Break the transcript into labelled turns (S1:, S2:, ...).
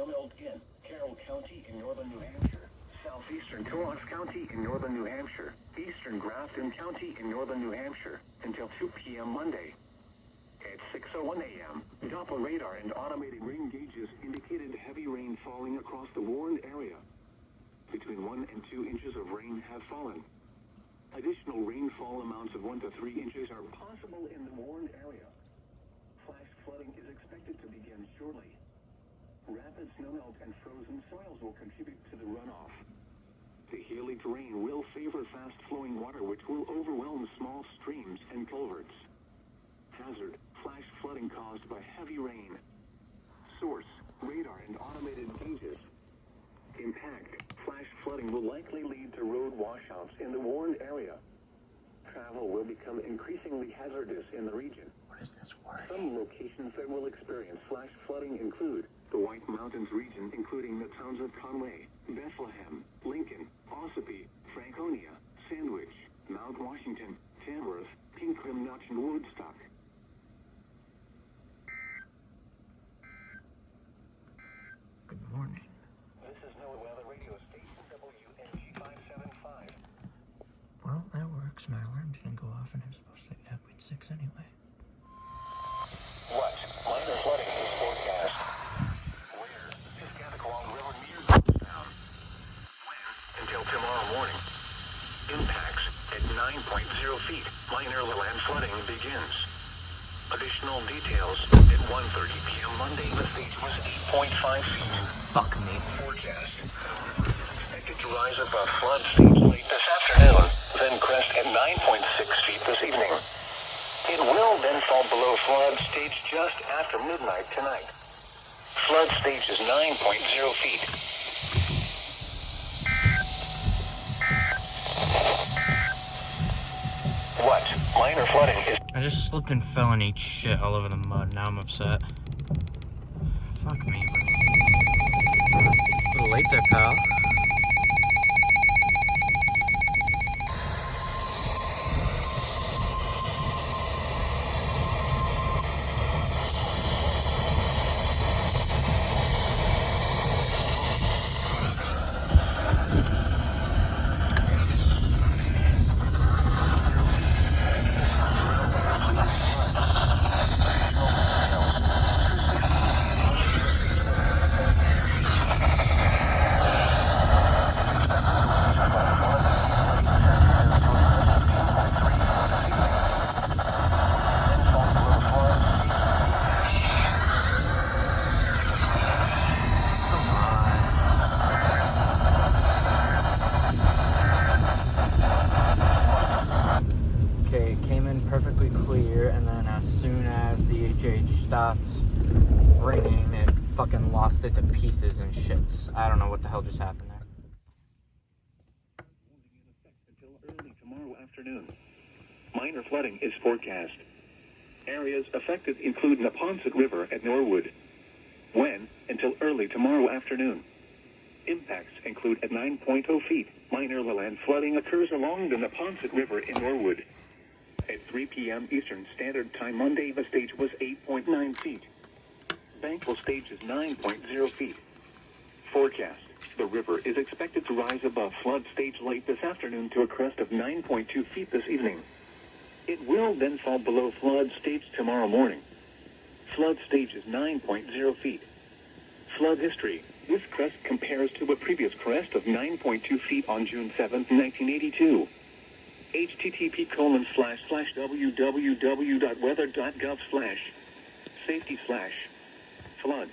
S1: snowmelt in Carroll County in northern New Hampshire, southeastern Coos County in northern New Hampshire, eastern Grafton County in northern New Hampshire until 2 p.m. Monday. At 6:01 a.m., Doppler radar and automated rain gauges indicated heavy rain falling across the warned area. Between 1 and 2 inches of rain have fallen. Additional rainfall amounts of 1 to 3 inches are possible in the warned area. Flash flooding is expected to begin shortly. Rapid snowmelt and frozen soils will contribute to the runoff. The hilly terrain will favor fast-flowing water, which will overwhelm small streams and culverts. Hazard: flash flooding caused by heavy rain. Source: radar and automated gauges. Impact: flash flooding will likely lead to road washouts in the warned area. Travel will become increasingly hazardous in the region.
S2: What is this word?
S1: Some locations that will experience flash flooding include the White Mountains region, including the towns of Conway, Bethlehem, Lincoln, Ossipee, Franconia, Sandwich, Mount Washington, Tamworth, Pinkham Notch, and Woodstock.
S2: Good morning.
S1: This is NOAA Weather Radio Station WNG 575.
S2: Well, that works. My alarm didn't go off and I was supposed to get up at 6 anyway.
S1: What? Minor flooding is forecast. Where? Piscataqua River near Johnstown. When? Until tomorrow morning. Impacts at 9.0 feet. Minor land flooding begins. Additional details at 1:30 p.m. Monday. The stage was 8.5 feet.
S2: Fuck me.
S1: Forecast. Expected to rise above flood stage late this afternoon, then crest at 9.6 feet this evening. It will then fall below flood stage just after midnight tonight. Flood stage is 9.0 feet. What? Minor flooding is...
S2: I just slipped and fell and ate shit all over the mud. Now I'm upset. Fuck me, bro. A little late there, pal. Okay, it came in perfectly clear, and then as soon as the HH stopped ringing, it fucking lost it to pieces and shits. I don't know what the hell just happened there.
S1: Until early tomorrow afternoon. Minor flooding is forecast. Areas affected include Neponset River at Norwood. When? Until early tomorrow afternoon. Impacts include at 9.0 feet. Minor land flooding occurs along the Neponset River in Norwood. At 3 p.m. Eastern Standard Time Monday, the stage was 8.9 feet. Bankwell stage is 9.0 feet. Forecast: the river is expected to rise above flood stage late this afternoon to a crest of 9.2 feet this evening. It will then fall below flood stage tomorrow morning. Flood stage is 9.0 feet. Flood history: this crest compares to a previous crest of 9.2 feet on June 7, 1982. http://www.weather.gov/safety/flood